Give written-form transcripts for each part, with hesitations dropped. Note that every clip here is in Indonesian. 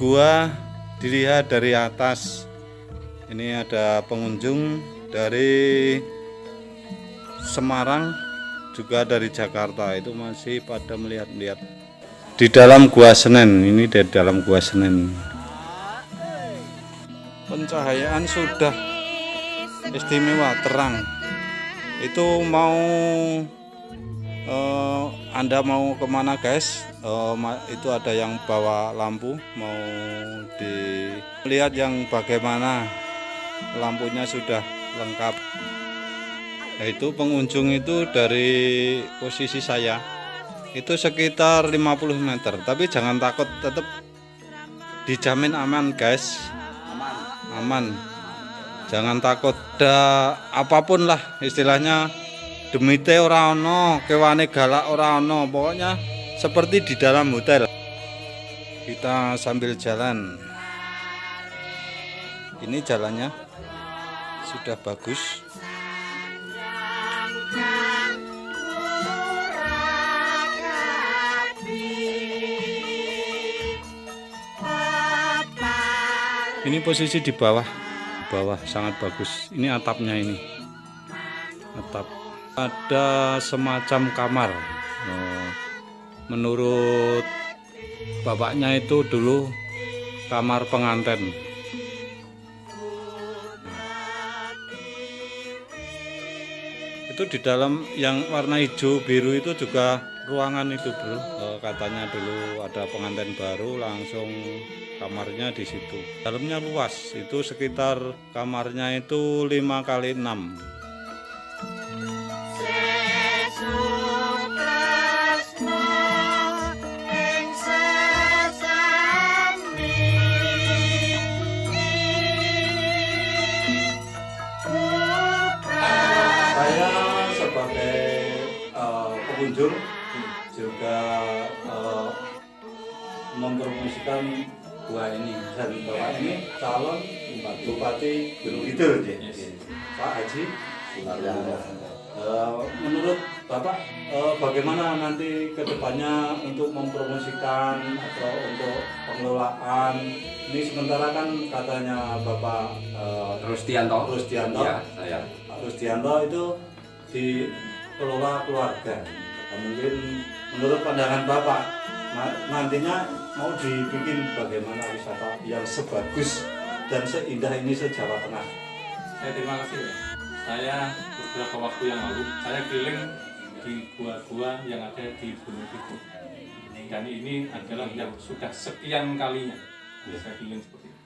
gua dilihat dari atas. Ini ada pengunjung dari Semarang, juga dari Jakarta, itu masih pada melihat-lihat di dalam Gua Senen. Ini di dalam Gua Senen. Pencahayaan sudah istimewa, terang. Itu mau Anda mau kemana guys? Itu ada yang bawa lampu, mau dilihat yang bagaimana lampunya sudah lengkap. Nah, itu pengunjung itu dari posisi saya itu sekitar 50 meter, tapi jangan takut, tetap dijamin aman guys, aman, jangan takut, apapun lah istilahnya, demite ora ono, kewane galak ora ono, pokoknya seperti di dalam hotel. Kita sambil jalan, ini jalannya sudah bagus. Ini posisi di bawah sangat bagus. Ini atapnya, ini atap. Ada semacam kamar. Menurut bapaknya itu dulu kamar pengantin. Itu di dalam yang warna hijau biru itu juga ruangan itu bro. Katanya dulu ada pengantin baru, langsung kamarnya di situ. Dalamnya luas, itu sekitar kamarnya itu 5x6. Saya sebagai pengunjung juga mempromosikan gua ini, dan bapak ini calon Bupati Gunung Kidul, Pak Haji. Menurut bapak bagaimana nanti kedepannya untuk mempromosikan atau untuk pengelolaan ini? Sementara kan katanya bapak Rustianto ya, Pak Rustianto itu dikelola keluarga. Mungkin menurut pandangan bapak nantinya mau dibikin bagaimana wisata yang sebagus dan seindah ini se-Jawa Tengah? Terima kasih ya. Saya beberapa waktu yang lalu saya keliling di gua-gua yang ada di Gunung Kidul, dan ini adalah yang sudah sekian kalinya saya keliling seperti ini.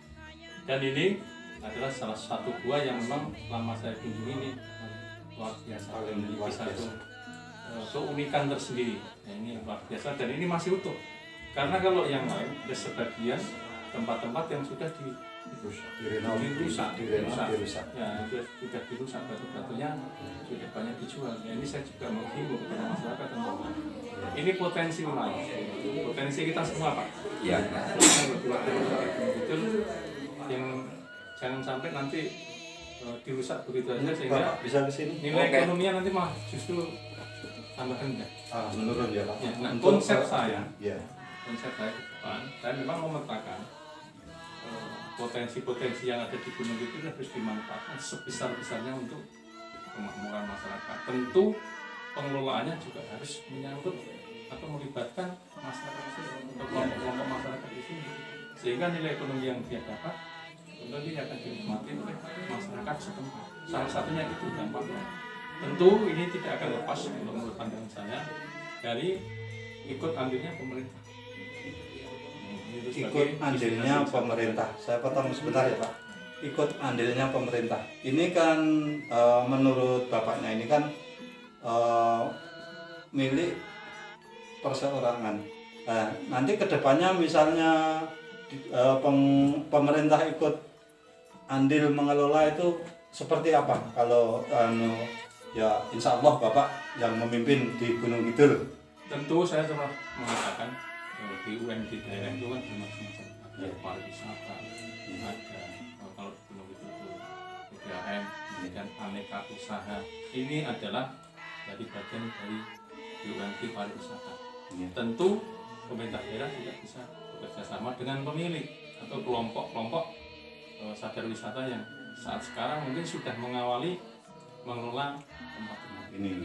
Dan ini adalah salah satu gua yang memang lama saya kunjungi, ini luar biasa, memiliki satu keunikan tersendiri. Nah, ini luar biasa, dan ini masih utuh. Karena kalau yang lain ada sebagian tempat-tempat yang sudah dirusak, ya sudah dirusak, batu-batunya sudah banyak dijual. Ya, ini saya juga menghimbau kepada masyarakat teman-teman. Ini potensi wilayah, potensi kita semua Pak. Ya. Itu yang jangan sampai nanti dirusak begitu saja sehingga bisa ke sini. Nilai ekonominya nanti malah justru tambah rendah. Menurun ya Pak. Ya, nah, konsep saya ke depan, saya memang memetakan potensi-potensi yang ada di gunung itu harus dimanfaatkan sebesar-besarnya untuk kemakmuran masyarakat. Tentu pengelolaannya juga harus menyangkut atau melibatkan masyarakat atau kelompok masyarakat di sini, sehingga nilai ekonomi yang dia dapat tentu akan dinikmati oleh masyarakat setempat. Salah satunya itu dampaknya. Tentu ini tidak akan lepas menurut pandangan saya dari ikut andilnya pemerintah. Ikut andilnya pemerintah. Saya potong sebentar ya Pak. Ikut andilnya pemerintah. Ini kan menurut bapaknya ini kan milik perseorangan. Nah, nanti kedepannya misalnya pemerintah ikut andil mengelola itu seperti apa? Kalau ya insya Allah Bapak yang memimpin di Gunung Kidul. Tentu saya telah mengatakan di UN di daerah itu kan macam-macam, ada pariwisata, ada kalau di Gunung Kidul UGM, kemudian aneka usaha. Ini adalah dari bagian dari BUMD pariwisata. Tentu pemerintah daerah tidak bisa bekerja sama dengan pemilik atau kelompok-kelompok sadar wisata yang saat sekarang mungkin sudah mengawali mengelola tempat ini.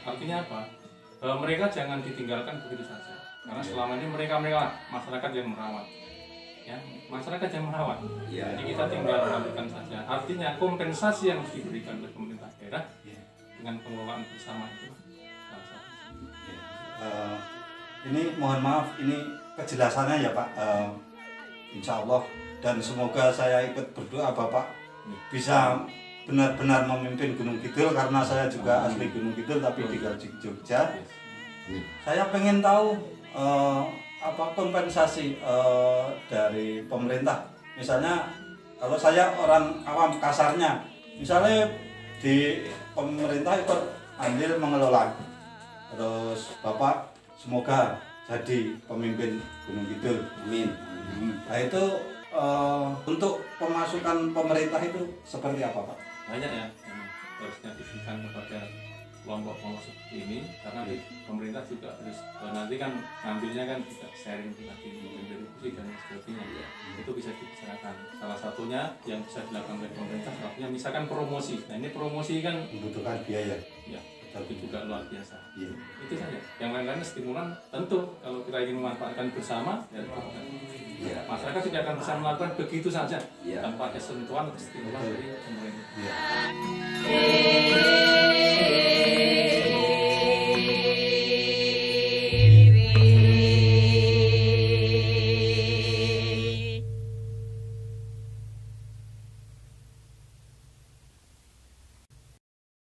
Artinya apa? Mereka jangan ditinggalkan begitu saja, karena selama ini mereka masyarakat yang merawat, ya masyarakat yang merawat. Jadi kita tinggal lakukan saja. Artinya kompensasi yang harus diberikan oleh pemerintah daerah dengan pengelolaan bersama itu. Ini mohon maaf, ini kejelasannya ya Pak. Insya Allah dan semoga saya ikut berdoa Bapak bisa benar-benar memimpin Gunung Kidul, karena saya juga asli Gunung Kidul tapi tinggal di Jogja. Saya pengen tahu apa kompensasi dari pemerintah. Misalnya kalau saya orang awam kasarnya, misalnya di pemerintah ikut andil mengelola, terus Bapak semoga jadi pemimpin Gunung Kidul. Amin. Nah itu untuk pemasukan pemerintah itu seperti apa Pak? Banyak ya yang harusnya diberikan kepada kelompok-kelompok seperti ini, karena pemerintah juga harus nanti kan ngambilnya kan juga sharing lagi kontribusi dan sebagainya. Itu bisa dibicarakan. Salah satunya yang bisa dilakukan oleh pemerintah, satunya misalkan promosi. Nah ini promosi kan Membutuhkan biaya. Ya, tapi juga luar biasa. Iya. Itu saja. Yang lain-lain stimulan tentu kalau kita ingin memanfaatkan bersama, ya, masyarakat tidak akan bisa melakukan begitu saja tanpa ada sentuhan atau stimulan dari pemerintah.